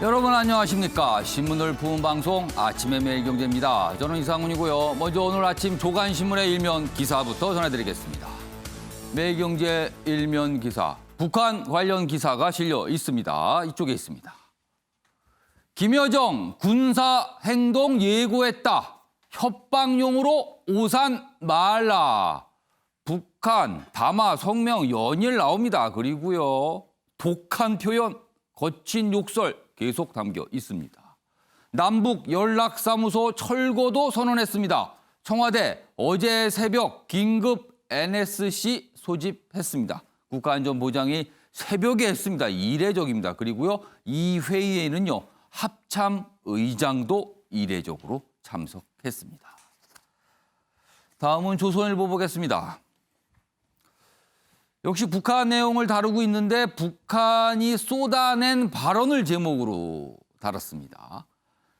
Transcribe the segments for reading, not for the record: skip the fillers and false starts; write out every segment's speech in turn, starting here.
여러분 안녕하십니까. 신문을 푸는 방송 아침의 매일경제입니다. 저는 이상훈이고요. 먼저 오늘 아침 조간신문의 일면 기사부터 전해드리겠습니다. 매일경제 일면 기사, 북한 관련 기사가 실려 있습니다. 이쪽에 있습니다. 김여정 군사 행동 예고했다. 협박용으로 오산 말라. 북한 담화 성명 연일 나옵니다. 그리고요. 독한 표현, 거친 욕설 계속 담겨 있습니다. 남북 연락사무소 철거도 선언했습니다. 청와대 어제 새벽 긴급 NSC 소집했습니다. 국가안전보장이 새벽에 했습니다. 이례적입니다. 그리고요, 이 회의에는요, 합참 의장도 이례적으로 참석했습니다. 다음은 조선일보 보겠습니다. 역시 북한 내용을 다루고 있는데 북한이 쏟아낸 발언을 제목으로 달았습니다.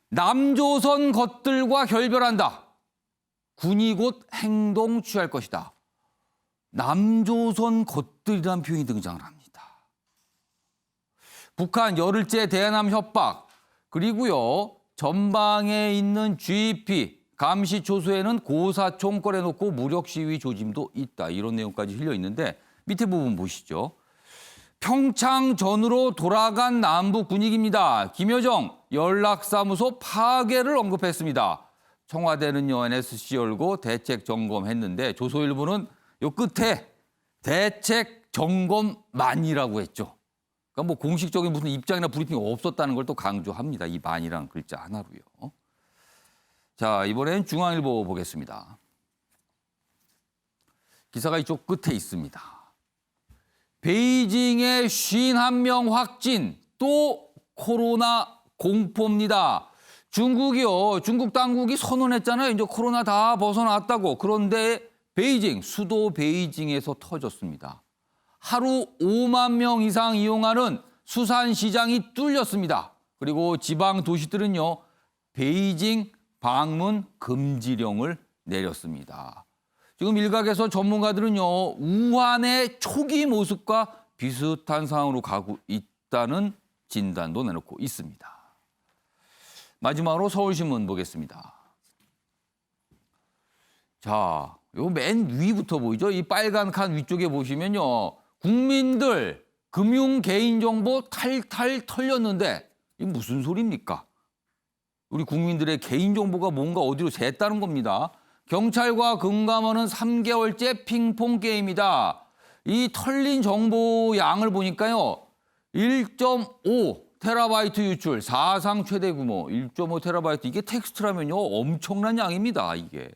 남조선 것들과 결별한다. 군이 곧 행동 취할 것이다. 남조선 것들이라는 표현이 등장을 합니다. 북한 열흘째 대남 협박, 그리고요 전방에 있는 GP 감시 초소에는 고사총 꺼내놓고 무력 시위 조짐도 있다. 이런 내용까지 실려 있는데 밑에 부분 보시죠. 평창전으로 돌아간 남북 분위기입니다. 김여정 연락사무소 파괴를 언급했습니다. 청와대는요 NSC 열고 대책 점검했는데 조선일보는 요 끝에 대책 점검만이라고 했죠. 그러니까 뭐 공식적인 무슨 입장이나 브리핑이 없었다는 걸 또 강조합니다. 이 만이라는 글자 하나로요. 자, 이번엔 중앙일보 보겠습니다. 기사가 이쪽 끝에 있습니다. 베이징의 51명 확진, 또 코로나 공포입니다. 중국이요. 중국 당국이 선언했잖아요. 이제 코로나 다 벗어났다고. 그런데 베이징, 수도 베이징에서 터졌습니다. 하루 5만 명 이상 이용하는 수산시장이 뚫렸습니다. 그리고 지방 도시들은요. 베이징 방문 금지령을 내렸습니다. 지금 일각에서 전문가들은요. 우한의 초기 모습과 비슷한 상황으로 가고 있다는 진단도 내놓고 있습니다. 마지막으로 서울신문 보겠습니다. 자, 요 맨 위부터 보이죠? 이 빨간 칸 위쪽에 보시면요. 국민들 금융 개인정보 탈탈 털렸는데 이게 무슨 소리입니까? 우리 국민들의 개인정보가 뭔가 어디로 샜다는 겁니다. 경찰과 금감원은 3개월째 핑퐁 게임이다. 이 털린 정보 양을 보니까요. 1.5 테라바이트 유출, 사상 최대 규모 1.5 테라바이트. 이게 텍스트라면요. 엄청난 양입니다. 이게.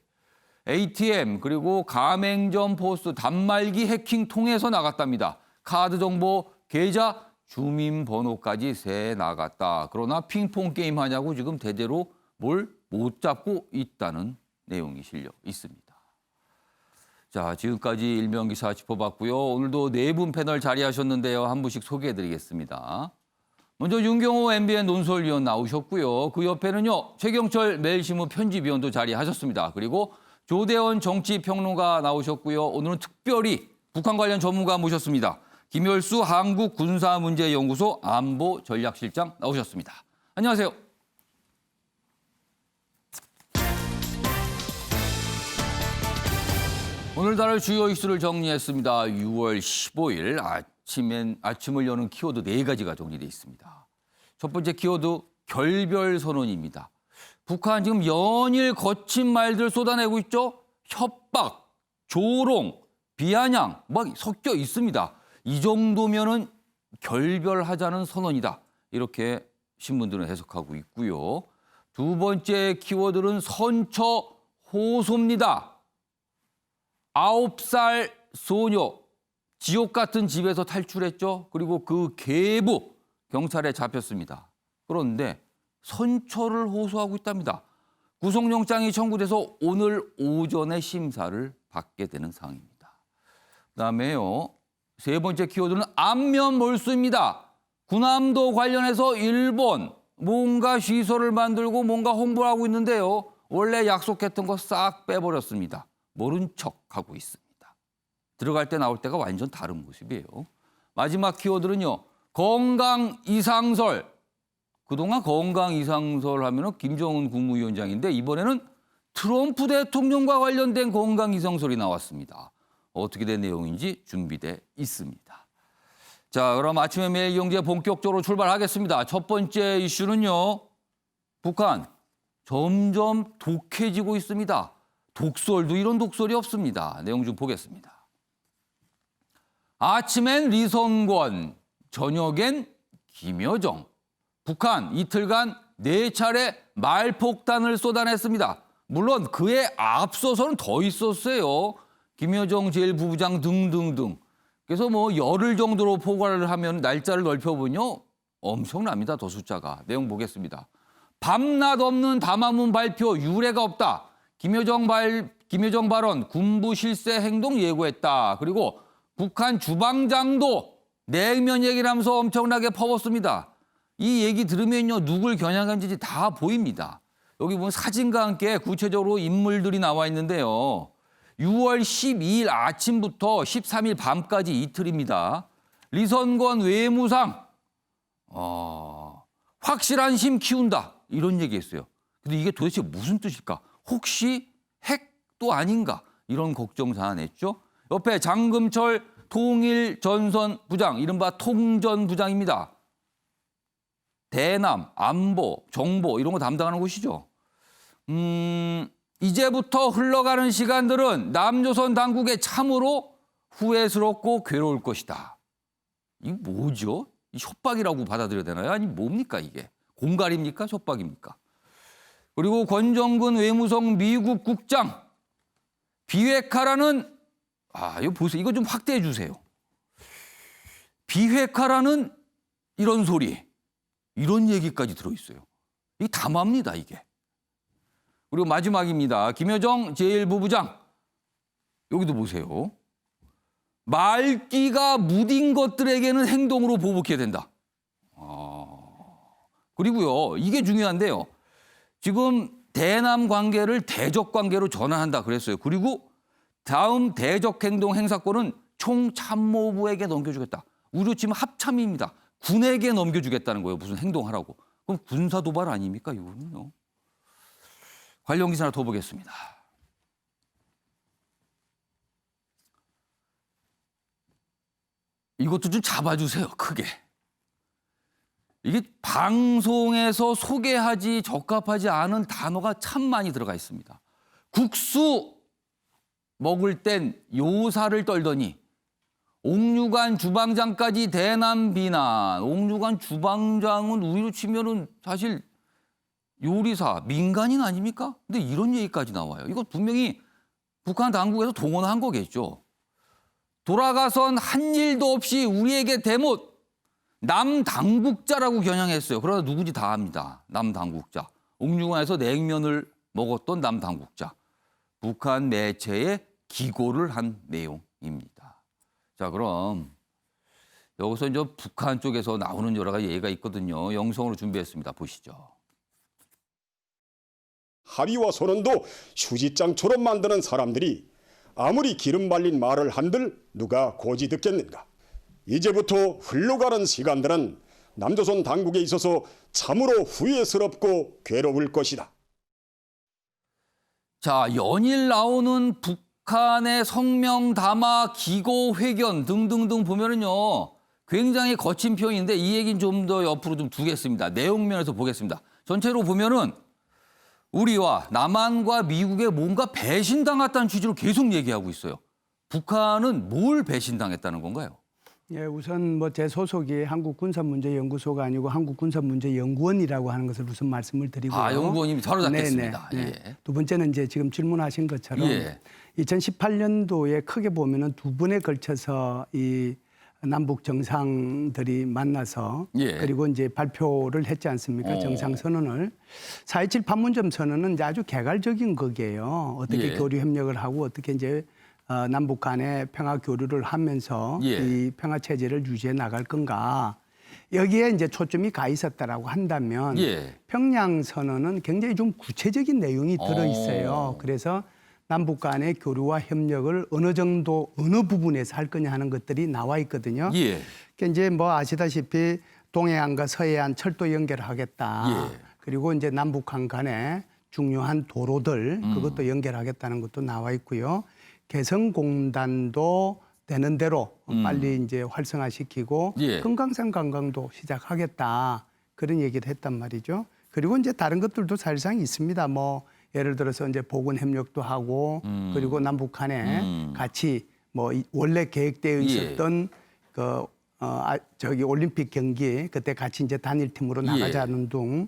ATM 그리고 가맹점 포스 단말기 해킹 통해서 나갔답니다. 카드 정보, 계좌, 주민번호까지 새 나갔다. 그러나 핑퐁 게임 하냐고 지금 대대로 뭘 못 잡고 있다는 내용이 실려 있습니다. 자, 지금까지 일면 기사 짚어봤고요. 오늘도 네 분 패널 자리하셨는데요. 한 분씩 소개해드리겠습니다. 먼저 윤경호 MBN 논설위원 나오셨고요. 그 옆에는요. 최경철 매일신문 편집위원도 자리하셨습니다. 그리고 조대원 정치평론가 나오셨고요. 오늘은 특별히 북한 관련 전문가 모셨습니다. 김열수 한국군사문제연구소 안보전략실장 나오셨습니다. 안녕하세요. 오늘 다룰 주요 이슈를 정리했습니다. 6월 15일 아침을 여는 키워드 4가지가 정리되어 있습니다. 첫 번째 키워드 결별 선언입니다. 북한 지금 연일 거친 말들 쏟아내고 있죠. 협박, 조롱, 비아냥 막 섞여 있습니다. 이 정도면은 결별하자는 선언이다. 이렇게 신문들은 해석하고 있고요. 두 번째 키워드는 선처 호소입니다. 9살 소녀 지옥 같은 집에서 탈출했죠. 그리고 그 계부 경찰에 잡혔습니다. 그런데 선처를 호소하고 있답니다. 구속영장이 청구돼서 오늘 오전에 심사를 받게 되는 상황입니다. 그다음에요. 세 번째 키워드는 안면 몰수입니다. 군함도 관련해서 일본 뭔가 시설을 만들고 뭔가 홍보를 하고 있는데요. 원래 약속했던 거 싹 빼버렸습니다. 모른 척하고 있습니다. 들어갈 때 나올 때가 완전 다른 모습이에요. 마지막 키워드는요. 건강 이상설. 그동안 건강 이상설 하면은 김정은 국무위원장인데 이번에는 트럼프 대통령과 관련된 건강 이상설이 나왔습니다. 어떻게 된 내용인지 준비돼 있습니다. 자, 그럼 아침에 매일 경제 본격적으로 출발하겠습니다. 첫 번째 이슈는요. 북한 점점 독해지고 있습니다. 독설도 이런 독설이 없습니다. 내용 좀 보겠습니다. 아침엔 리선권, 저녁엔 김여정. 북한 이틀간 4차례 말폭탄을 쏟아냈습니다. 물론 그에 앞서서는 더 있었어요. 김여정 제1부부장 등등등. 그래서 뭐 열흘 정도로 포괄을 하면 날짜를 넓혀보면요. 엄청납니다. 더 숫자가. 내용 보겠습니다. 밤낮 없는 담화문 발표 유례가 없다. 김여정 발언 군부 실세 행동 예고했다. 그리고 북한 주방장도 냉면 얘기를 하면서 엄청나게 퍼붓습니다. 이 얘기 들으면요. 누굴 겨냥한지 다 보입니다. 여기 보면 사진과 함께 구체적으로 인물들이 나와 있는데요. 6월 12일 아침부터 13일 밤까지 이틀입니다. 리선권 외무상 확실한 힘 키운다. 이런 얘기했어요. 근데 이게 도대체 무슨 뜻일까? 혹시 핵도 아닌가? 이런 걱정 자아냈죠. 옆에 장금철 통일전선부장, 이른바 통전부장입니다. 대남, 안보, 정보 이런 거 담당하는 곳이죠. 이제부터 흘러가는 시간들은 남조선 당국의 참으로 후회스럽고 괴로울 것이다. 이게 뭐죠? 이 협박이라고 받아들여야 되나요? 아니 뭡니까 이게? 공갈입니까? 협박입니까? 그리고 권정근 외무성 미국 국장 비핵화라는 이거 보세요. 이거 좀 확대해 주세요. 비핵화라는 이런 소리, 이런 얘기까지 들어있어요. 이 담화입니다, 이게. 그리고 마지막입니다. 김여정 제1부부장. 여기도 보세요. 말귀가 무딘 것들에게는 행동으로 보복해야 된다. 그리고요, 이게 중요한데요. 지금 대남 관계를 대적 관계로 전환한다 그랬어요. 그리고 다음 대적 행동 행사권은 총참모부에게 넘겨주겠다. 우리로 치면 합참입니다. 군에게 넘겨주겠다는 거예요. 무슨 행동하라고. 그럼 군사 도발 아닙니까? 이거는요. 관련 기사 하나 더 보겠습니다. 이것도 좀 잡아주세요. 크게. 이게 방송에서 소개하지 적합하지 않은 단어가 참 많이 들어가 있습니다. 국수 먹을 땐 요사를 떨더니 옥류관 주방장까지 대남 비난. 옥류관 주방장은 우리로 치면은 사실 요리사, 민간인 아닙니까? 근데 이런 얘기까지 나와요. 이거 분명히 북한 당국에서 동원한 거겠죠. 돌아가선 한 일도 없이 우리에게 대못 남당국자라고 겨냥했어요. 그러나 누군지 다 압니다. 남당국자. 옥류관에서 냉면을 먹었던 남당국자. 북한 매체에 기고를 한 내용입니다. 자, 그럼 여기서 이제 북한 쪽에서 나오는 여러 가지 얘기가 있거든요. 영성으로 준비했습니다. 보시죠. 합의와 선언도 휴지장처럼 만드는 사람들이 아무리 기름 발린 말을 한들 누가 고지 듣겠는가. 이제부터 흘러가는 시간들은 남조선 당국에 있어서 참으로 후회스럽고 괴로울 것이다. 자, 연일 나오는 북한의 성명 담화, 기고, 회견 등등등 보면은요, 굉장히 거친 표현인데 이 얘기는 좀 더 옆으로 좀 두겠습니다. 내용면에서 보겠습니다. 전체로 보면은 우리와 남한과 미국에 뭔가 배신당했다는 취지로 계속 얘기하고 있어요. 북한은 뭘 배신당했다는 건가요? 예, 우선 뭐 제 소속이 한국군사문제연구소가 아니고 한국군사문제연구원이라고 하는 것을 우선 말씀을 드리고요. 연구원님이 바로 잡겠습니다. 네네, 예. 두 번째는 이제 지금 질문하신 것처럼 예. 2018년도에 크게 보면은 두 번에 걸쳐서 이 남북 정상들이 만나서 예. 그리고 이제 발표를 했지 않습니까? 정상선언을. 4.27 판문점 선언은 이제 아주 개괄적인 거기에요. 어떻게 예. 교류 협력을 하고 어떻게 이제 남북 간의 평화 교류를 하면서 예. 이 평화 체제를 유지해 나갈 건가. 여기에 이제 초점이 가 있었다라고 한다면 예. 평양 선언은 굉장히 좀 구체적인 내용이 들어 있어요. 그래서 남북 간의 교류와 협력을 어느 정도 어느 부분에서 할 거냐 하는 것들이 나와 있거든요. 예. 그러니까 이제 뭐 아시다시피 동해안과 서해안 철도 연결하겠다. 예. 그리고 이제 남북한 간에 중요한 도로들 그것도 연결하겠다는 것도 나와 있고요. 개성공단도 되는 대로 빨리 이제 활성화시키고 예. 금강산 관광도 시작하겠다. 그런 얘기를 했단 말이죠. 그리고 이제 다른 것들도 사실상 있습니다. 뭐 예를 들어서 이제 보건 협력도 하고 그리고 남북한에 같이 뭐 원래 계획되어 있었던 저기 올림픽 경기 그때 같이 이제 단일팀으로 나가자는 등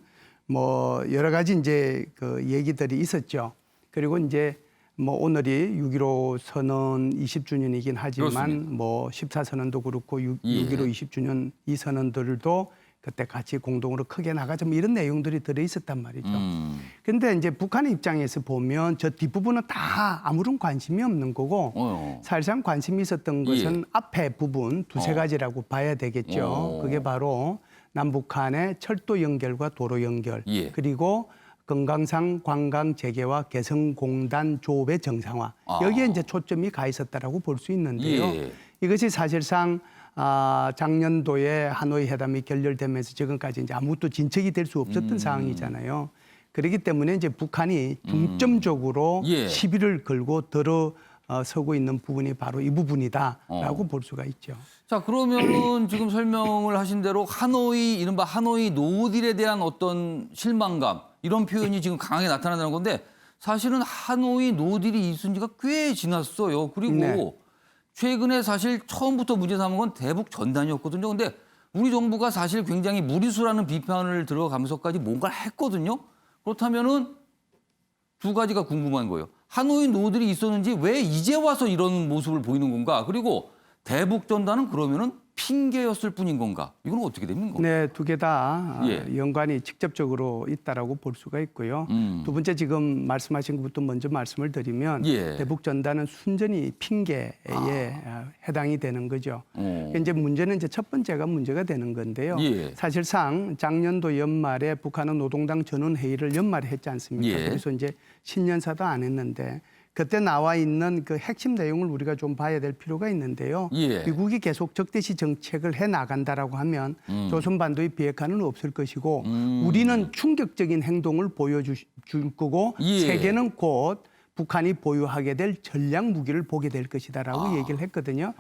뭐 여러 가지 이제 그 얘기들이 있었죠. 그리고 이제 뭐 오늘이 6.15 선언 20주년이긴 하지만 그렇습니다. 뭐 14선언도 그렇고 6.15 20주년 이 선언들도 그때 같이 공동으로 크게 나가자 뭐 이런 내용들이 들어 있었단 말이죠. 그런데 이제 북한의 입장에서 보면 저 뒷부분은 다 아무런 관심이 없는 거고 사실상 관심이 있었던 것은 앞에 부분 두세 가지라고 봐야 되겠죠. 그게 바로 남북한의 철도 연결과 도로 연결 그리고 금강산 관광 재개와 개성공단 조업의 정상화 여기에 이제 초점이 가 있었다라고 볼 수 있는데요. 이것이 사실상 작년도에 하노이 회담이 결렬되면서 지금까지 이제 아무것도 진척이 될 수 없었던 상황이잖아요. 그렇기 때문에 이제 북한이 중점적으로 시비를 걸고 들어서고 있는 부분이 바로 이 부분이다라고 볼 수가 있죠. 자, 그러면은 지금 설명을 하신 대로 하노이, 이른바 하노이 노딜에 대한 어떤 실망감, 이런 표현이 지금 강하게 나타난다는 건데 사실은 하노이 노딜이 있은 지가 꽤 지났어요. 그리고 최근에 사실 처음부터 문제 삼은 건 대북 전단이었거든요. 근데 우리 정부가 사실 굉장히 무리수라는 비판을 들어가면서까지 뭔가를 했거든요. 그렇다면은 두 가지가 궁금한 거예요. 하노이 노딜이 있었는지 왜 이제 와서 이런 모습을 보이는 건가? 그리고 대북 전단은 그러면은 핑계였을 뿐인 건가? 이건 어떻게 되는 건가요? 네, 두 개 다 연관이 직접적으로 있다라고 볼 수가 있고요. 두 번째 지금 말씀하신 것부터 먼저 말씀을 드리면 대북 전단은 순전히 핑계에 해당이 되는 거죠. 이제 문제는 이제 첫 번째가 문제가 되는 건데요. 사실상 작년도 연말에 북한은 노동당 전원회의를 연말에 했지 않습니까? 그래서 이제 신년사도 안 했는데 그때 나와 있는 그 핵심 내용을 우리가 좀 봐야 될 필요가 있는데요. 미국이 계속 적대시 정책을 해 나간다라고 하면 조선반도의 비핵화는 없을 것이고 우리는 충격적인 행동을 보여줄 거고 세계는 곧 북한이 보유하게 될 전략 무기를 보게 될 것이다라고 얘기를 했거든요.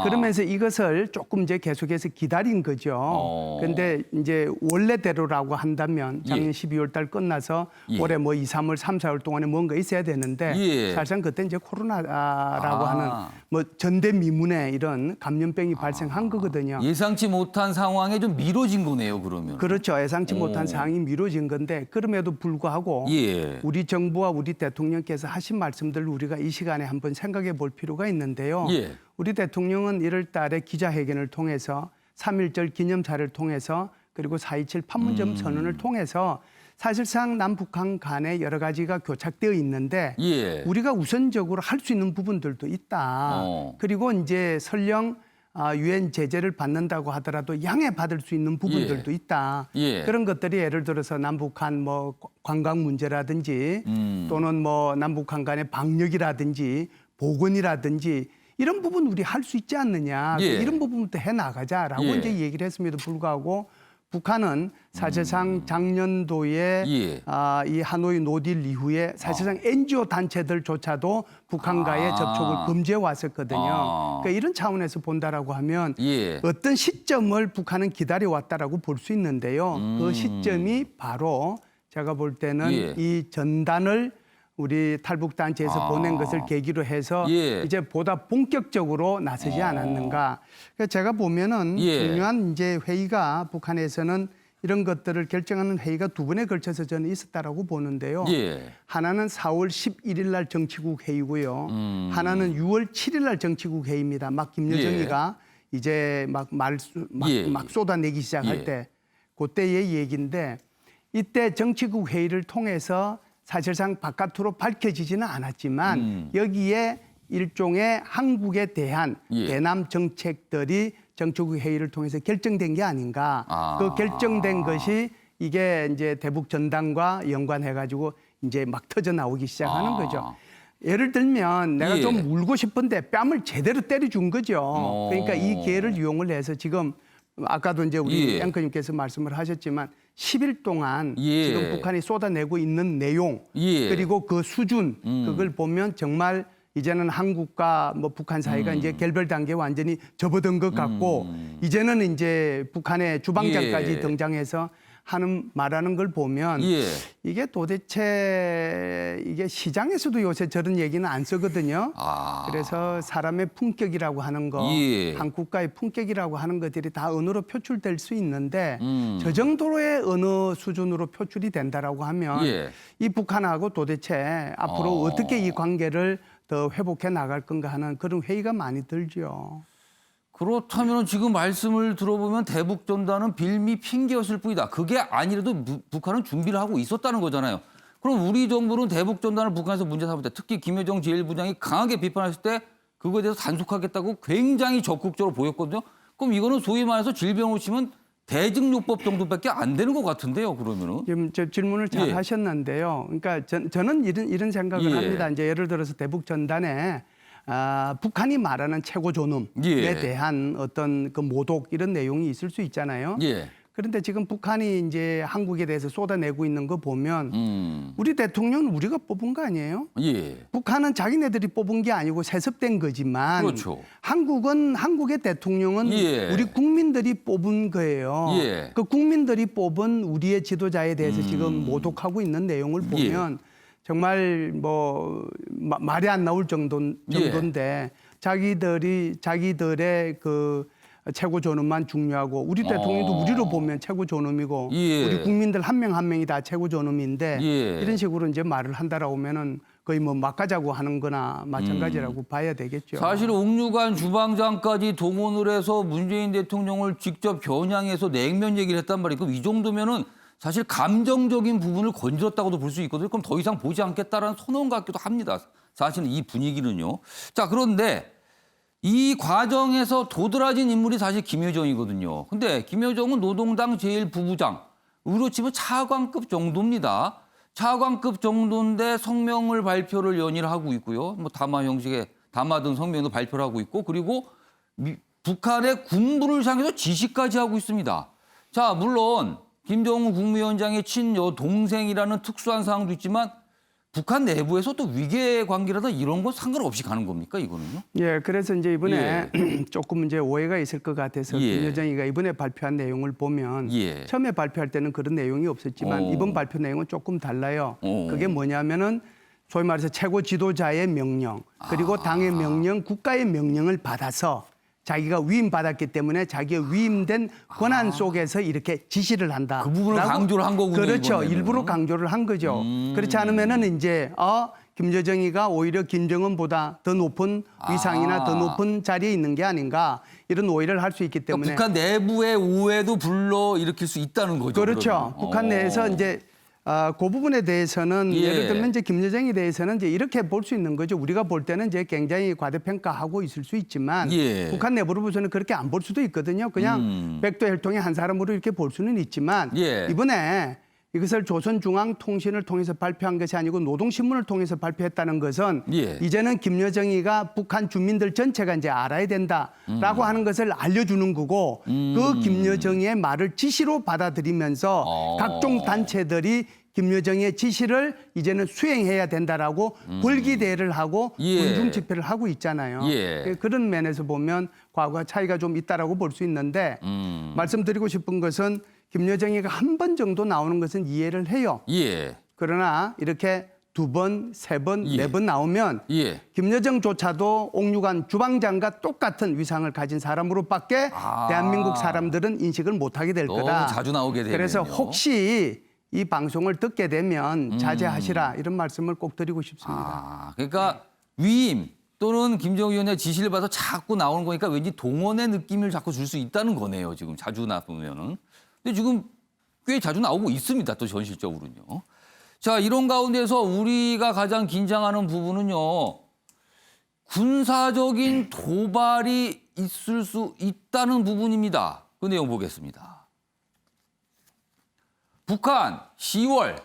그러면서 이것을 조금 이제 계속해서 기다린 거죠. 그런데 이제 원래대로라고 한다면 작년 12월 달 끝나서 올해 뭐 2, 3월, 3, 4월 동안에 뭔가 있어야 되는데 사실상 그때 이제 코로나라고 하는 뭐 전대미문의 이런 감염병이 발생한 거거든요. 예상치 못한 상황에 좀 미뤄진 거네요, 그러면. 그렇죠. 예상치 못한 상황이 미뤄진 건데 그럼에도 불구하고 우리 정부와 우리 대통령께서 하신 말씀들을 우리가 이 시간에 한번 생각해 볼 필요가 있는데요. 우리 대통령은 1월 달에 기자회견을 통해서 3.1절 기념사를 통해서 그리고 4.27 판문점 선언을 통해서 사실상 남북한 간에 여러 가지가 교착되어 있는데 우리가 우선적으로 할 수 있는 부분들도 있다. 그리고 이제 설령 유엔 제재를 받는다고 하더라도 양해받을 수 있는 부분들도 있다. 그런 것들이 예를 들어서 남북한 뭐 관광 문제라든지 또는 뭐 남북한 간의 방역이라든지 보건이라든지 이런 부분 우리 할 수 있지 않느냐. 이런 부분부터 해나가자라고 이제 얘기를 했음에도 불구하고 북한은 사실상 작년도에 이 하노이 노딜 이후에 사실상 NGO 단체들조차도 북한과의 접촉을 금지해 왔었거든요. 그러니까 이런 차원에서 본다라고 하면 어떤 시점을 북한은 기다려왔다라고 볼 수 있는데요. 그 시점이 바로 제가 볼 때는 이 전단을 우리 탈북단체에서 보낸 것을 계기로 해서 이제 보다 본격적으로 나서지 않았는가. 그러니까 제가 보면은 중요한 이제 회의가 북한에서는 이런 것들을 결정하는 회의가 두 번에 걸쳐서 저는 있었다라고 보는데요. 하나는 4월 11일 날 정치국 회의고요. 하나는 6월 7일 날 정치국 회의입니다. 막 김여정이가 이제 막 쏟아내기 시작할 때 그때의 얘기인데 이때 정치국 회의를 통해서 사실상 바깥으로 밝혀지지는 않았지만 여기에 일종의 한국에 대한 대남 정책들이 정치국 회의를 통해서 결정된 게 아닌가. 그 결정된 것이 이게 이제 대북 전단과 연관해가지고 이제 막 터져 나오기 시작하는 거죠. 예를 들면 내가 좀 울고 싶은데 뺨을 제대로 때려준 거죠. 그러니까 이 기회를 이용을 해서 지금 아까도 이제 우리 예. 앵커님께서 말씀을 하셨지만 10일 동안 예. 지금 북한이 쏟아내고 있는 내용 예. 그리고 그 수준 그걸 보면 정말 이제는 한국과 뭐 북한 사이가 이제 결별 단계에 완전히 접어든 것 같고 이제는 이제 북한의 주방장까지 예. 등장해서 말하는 걸 보면 예. 이게 도대체 이게 시장에서도 요새 저런 얘기는 안 쓰거든요. 그래서 사람의 품격이라고 하는 거, 예. 한 국가의 품격이라고 하는 것들이 다 언어로 표출될 수 있는데 저 정도의 언어 수준으로 표출이 된다라고 하면 예. 이 북한하고 도대체 앞으로 어떻게 이 관계를 더 회복해 나갈 건가 하는 그런 회의가 많이 들죠. 그렇다면 지금 말씀을 들어보면 대북전단은 빌미 핑계였을 뿐이다. 그게 아니라도 북한은 준비를 하고 있었다는 거잖아요. 그럼 우리 정부는 대북전단을 북한에서 문제 삼을 때 특히 김여정 제1부장이 강하게 비판했을 때 그거에 대해서 단속하겠다고 굉장히 적극적으로 보였거든요. 그럼 이거는 소위 말해서 질병으로 치면 대증요법 정도밖에 안 되는 것 같은데요. 그러면은. 지금 저 질문을 잘 예. 하셨는데요. 그러니까 저는 이런 생각을 예. 합니다. 이제 예를 들어서 대북전단에 북한이 말하는 최고 존엄에 예. 대한 어떤 그 모독 이런 내용이 있을 수 있잖아요. 예. 그런데 지금 북한이 이제 한국에 대해서 쏟아내고 있는 거 보면 우리 대통령은 우리가 뽑은 거 아니에요? 예. 북한은 자기네들이 뽑은 게 아니고 세습된 거지만 그렇죠. 한국의 대통령은 예. 우리 국민들이 뽑은 거예요. 예. 그 국민들이 뽑은 우리의 지도자에 대해서 지금 모독하고 있는 내용을 보면 정말 뭐 말이 안 나올 정도인데 자기들의 그 최고 존엄만 중요하고 우리 대통령도 우리로 보면 최고 존엄이고 예. 우리 국민들 한 명 한 명이 다 최고 존엄인데 예. 이런 식으로 이제 말을 한다라고 하면은 거의 뭐 막가자고 하는 거나 마찬가지라고 봐야 되겠죠. 사실 옥류관 주방장까지 동원을 해서 문재인 대통령을 직접 겨냥해서 냉면 얘기를 했단 말이에요. 그럼 이 정도면은 사실 감정적인 부분을 건드렸다고도 볼 수 있거든요. 그럼 더 이상 보지 않겠다라는 선언 같기도 합니다. 사실은 이 분위기는요. 자, 그런데 이 과정에서 도드라진 인물이 사실 김여정이거든요. 근데 김여정은 노동당 제1부부장, 의로 치면 차관급 정도입니다. 차관급 정도인데 성명을 발표를 연일 하고 있고요. 뭐 담화 형식의 담화 등 성명도 발표를 하고 있고 그리고 북한의 군부를 향해서 지시까지 하고 있습니다. 자, 물론 김정은 국무위원장의 친여동생이라는 특수한 상황도 있지만 북한 내부에서 또 위계 관계라든 이런 건 상관없이 가는 겁니까, 이거는요? 예, 그래서 이제 이번에 조금 이제 오해가 있을 것 같아서 예. 김여정이가 이번에 발표한 내용을 보면 예. 처음에 발표할 때는 그런 내용이 없었지만 이번 발표 내용은 조금 달라요. 그게 뭐냐면은 소위 말해서 최고 지도자의 명령 그리고 당의 명령, 국가의 명령을 받아서 자기가 위임받았기 때문에 자기가 위임된 권한 속에서 이렇게 지시를 한다. 그 부분을 강조를 한 거군요. 그렇죠. 이번에는. 일부러 강조를 한 거죠. 그렇지 않으면은 이제 김여정이가 오히려 김정은보다 더 높은 위상이나 더 높은 자리에 있는 게 아닌가 이런 오해를 할 수 있기 때문에. 그러니까 북한 내부의 오해도 불러 일으킬 수 있다는 거죠. 그렇죠. 그러면. 북한 내에서 이제 그 부분에 대해서는 예. 예를 들면 이제 김여정에 대해서는 이제 이렇게 볼 수 있는 거죠. 우리가 볼 때는 이제 굉장히 과대평가하고 있을 수 있지만 예. 북한 내부로 보서는 그렇게 안 볼 수도 있거든요. 그냥 백도혈통의 한 사람으로 이렇게 볼 수는 있지만 예. 이번에 이것을 조선중앙통신을 통해서 발표한 것이 아니고 노동신문을 통해서 발표했다는 것은 예. 이제는 김여정이가 북한 주민들 전체가 이제 알아야 된다라고 하는 것을 알려주는 거고 그 김여정의 말을 지시로 받아들이면서 각종 단체들이 김여정의 지시를 이제는 수행해야 된다라고 벌기대회를 하고 예. 군중 집회를 하고 있잖아요. 예. 그런 면에서 보면 과거와 차이가 좀 있다라고 볼 수 있는데 말씀드리고 싶은 것은 김여정이가 한 번 정도 나오는 것은 이해를 해요. 예. 그러나 이렇게 두 번, 세 번, 예. 네 번 나오면 예. 김여정조차도 옥류관 주방장과 똑같은 위상을 가진 사람으로밖에 대한민국 사람들은 인식을 못하게 될 너무 거다. 자주 나오게 되면요. 그래서 혹시 이 방송을 듣게 되면 자제하시라 이런 말씀을 꼭 드리고 싶습니다. 그러니까 위임 또는 김정은 위원의 지시를 받아 자꾸 나오는 거니까 왠지 동원의 느낌을 자꾸 줄 수 있다는 거네요. 지금 자주 나오면은. 근데 지금 꽤 자주 나오고 있습니다. 또 현실적으로는요. 자, 이런 가운데서 우리가 가장 긴장하는 부분은요. 군사적인 도발이 있을 수 있다는 부분입니다. 그 내용 보겠습니다. 북한 10월,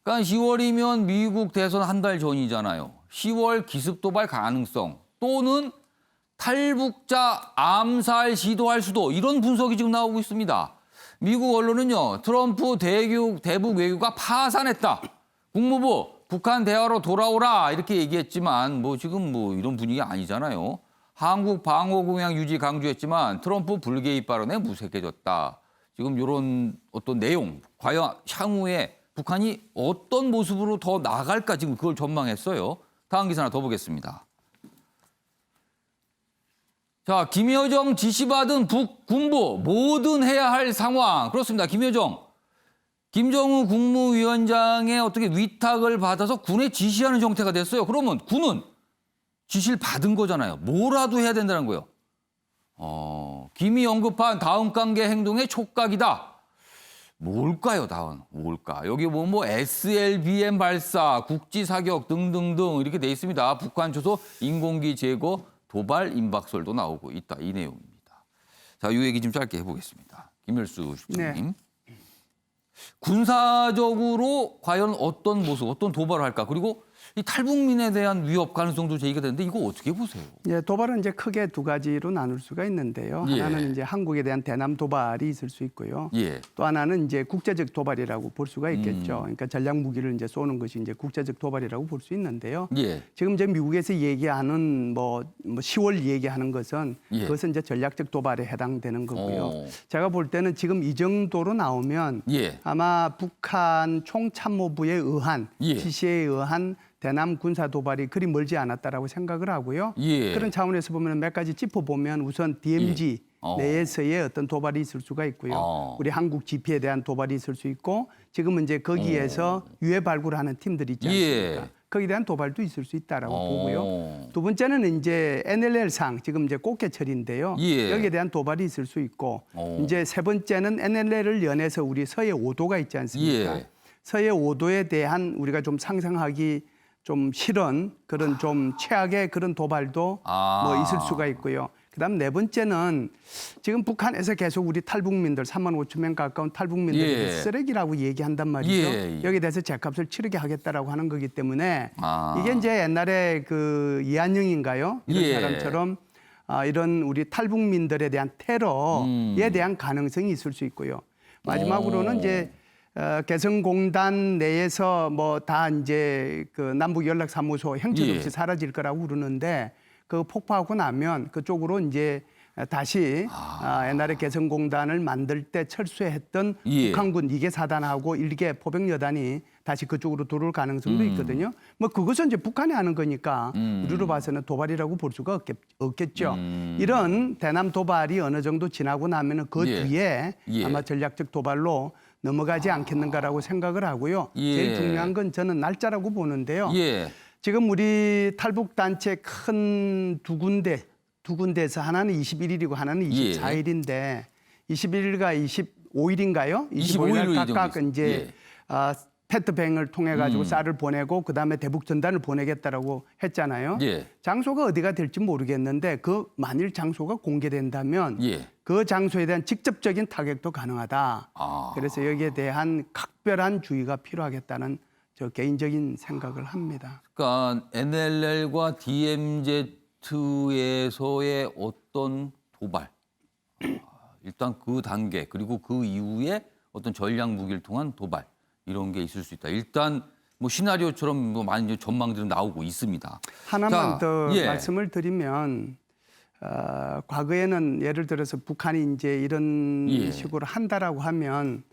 그러니까 10월이면 미국 대선 한 달 전이잖아요. 10월 기습 도발 가능성 또는 탈북자 암살 시도할 수도 이런 분석이 지금 나오고 있습니다. 미국 언론은요. 트럼프 대북 외교가 파산했다. 국무부 북한 대화로 돌아오라 이렇게 얘기했지만 뭐 지금 뭐 이런 분위기 아니잖아요. 한국 방어 공약 유지 강조했지만 트럼프 불개입 발언에 무색해졌다. 지금 이런 어떤 내용, 과연 향후에 북한이 어떤 모습으로 더 나아갈까 지금 그걸 전망했어요. 다음 기사 하나 더 보겠습니다. 자, 김여정 지시받은 북군부 뭐든 해야 할 상황. 그렇습니다. 김여정. 김정은 국무위원장의 어떻게 위탁을 받아서 군에 지시하는 정태가 됐어요. 그러면 군은 지시를 받은 거잖아요. 뭐라도 해야 된다는 거예요. 김이 언급한 다음 단계 행동의 촉각이다. 뭘까요, 다음? 뭘까? 여기 뭐 SLBM 발사, 국지 사격 등등등 이렇게 돼 있습니다. 북한 초소 인공기 제거, 도발 임박설도 나오고 있다. 이 내용입니다. 자, 이 얘기 좀 짧게 해보겠습니다. 김열수 실장님. 네. 군사적으로 과연 어떤 모습, 어떤 도발을 할까? 그리고 이 탈북민에 대한 위협 가능성도 제기가 되는데 이거 어떻게 보세요? 예, 도발은 이제 크게 두 가지로 나눌 수가 있는데요. 예. 하나는 이제 한국에 대한 대남 도발이 있을 수 있고요. 예. 또 하나는 이제 국제적 도발이라고 볼 수가 있겠죠. 그러니까 전략 무기를 이제 쏘는 것이 이제 국제적 도발이라고 볼 수 있는데요. 예. 지금 이제 미국에서 얘기하는 뭐 10월 얘기하는 것은 예. 그것은 이제 전략적 도발에 해당되는 거고요. 오. 제가 볼 때는 지금 이 정도로 나오면 예. 아마 북한 총참모부에 의한 예. 지시에 의한 대남 군사 도발이 그리 멀지 않았다라고 생각을 하고요. 예. 그런 차원에서 보면 몇 가지 짚어보면 우선 DMZ 예. 내에서의 어떤 도발이 있을 수가 있고요. 우리 한국 GP에 대한 도발이 있을 수 있고 지금은 이제 거기에서 유해 발굴하는 팀들이 있지 않습니까? 예. 거기에 대한 도발도 있을 수 있다라고 보고요. 오. 두 번째는 이제 NLL상 지금 이제 꽃게철인데요. 예. 여기에 대한 도발이 있을 수 있고 오. 이제 세 번째는 NLL을 연해서 우리 서해 5도가 있지 않습니까? 예. 서해 5도에 대한 우리가 좀 상상하기 좀 싫은 그런 좀 최악의 그런 도발도 뭐 있을 수가 있고요. 그다음 네 번째는 지금 북한에서 계속 우리 탈북민들 3만 5천 명 가까운 탈북민들이 예. 쓰레기라고 얘기한단 말이죠. 예. 여기에 대해서 제값을 치르게 하겠다라고 하는 거기 때문에 아. 이게 이제 옛날에 그 이한영인가요? 이런 예. 사람처럼 이런 우리 탈북민들에 대한 테러에 대한 가능성이 있을 수 있고요. 마지막으로는 오. 이제 개성공단 내에서 뭐 다 이제 그 남북연락사무소 형체없이 예. 사라질 거라고 그러는데 그 폭파하고 나면 그쪽으로 이제 다시 옛날에 개성공단을 만들 때 철수했던 예. 북한군 2개 사단하고 1개 포병여단이 다시 그쪽으로 들어올 가능성도 있거든요. 뭐 그것은 이제 북한이 하는 거니까 우리로 봐서는 도발이라고 볼 수가 없겠죠. 이런 대남 도발이 어느 정도 지나고 나면은 그 예. 뒤에 예. 아마 전략적 도발로 넘어가지 않겠는가라고 생각을 하고요. 예. 제일 중요한 건 저는 날짜라고 보는데요. 예. 지금 우리 탈북 단체 큰 두 군데에서 하나는 21일이고 하나는 24일인데 21일과 25일인가요? 25일 날 각각 이제 페트병을 통해 가지고 쌀을 보내고 그다음에 대북 전단을 보내겠다라고 했잖아요. 예. 장소가 어디가 될지 모르겠는데 그 만일 장소가 공개된다면 예. 그 장소에 대한 직접적인 타격도 가능하다. 아. 그래서 여기에 대한 각별한 주의가 필요하겠다는 저 개인적인 생각을 합니다. 그러니까 NLL과 DMZ에서의 어떤 도발, 일단 그 단계 그리고 그 이후에 어떤 전략 무기를 통한 도발 이런 게 있을 수 있다. 일단 뭐 시나리오처럼 뭐 많은 전망들은 나오고 있습니다. 하나만 더 예. 말씀을 드리면 과거에는 예를 들어서 북한이 이제 이런 예. 식으로 한다라고 하면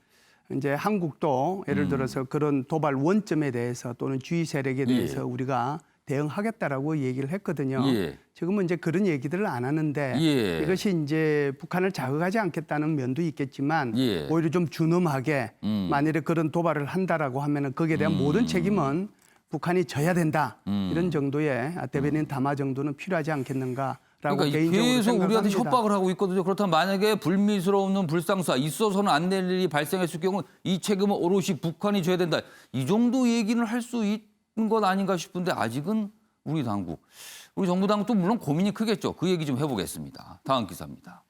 이제 한국도 예를 들어서 그런 도발 원점에 대해서 또는 주의 세력에 대해서 예. 우리가 대응하겠다라고 얘기를 했거든요. 예. 지금은 이제 그런 얘기들을 안 하는데 예. 이것이 이제 북한을 자극하지 않겠다는 면도 있겠지만 예. 오히려 좀 준엄하게 만일에 그런 도발을 한다라고 하면은 거기에 대한 모든 책임은 북한이 져야 된다. 이런 정도의 대변인 담화 정도는 필요하지 않겠는가. 그러니까 개인적으로 계속 우리한테 생각합니다. 협박을 하고 있거든요. 그렇다면 만약에 불미스러운 불상사 있어서는 안 될 일이 발생했을 경우 이 책임은 오롯이 북한이 져야 된다. 이 정도 얘기는 할 수 있는 것 아닌가 싶은데 아직은 우리 당국, 우리 정부 당국도 물론 고민이 크겠죠. 그 얘기 좀 해보겠습니다. 다음 기사입니다.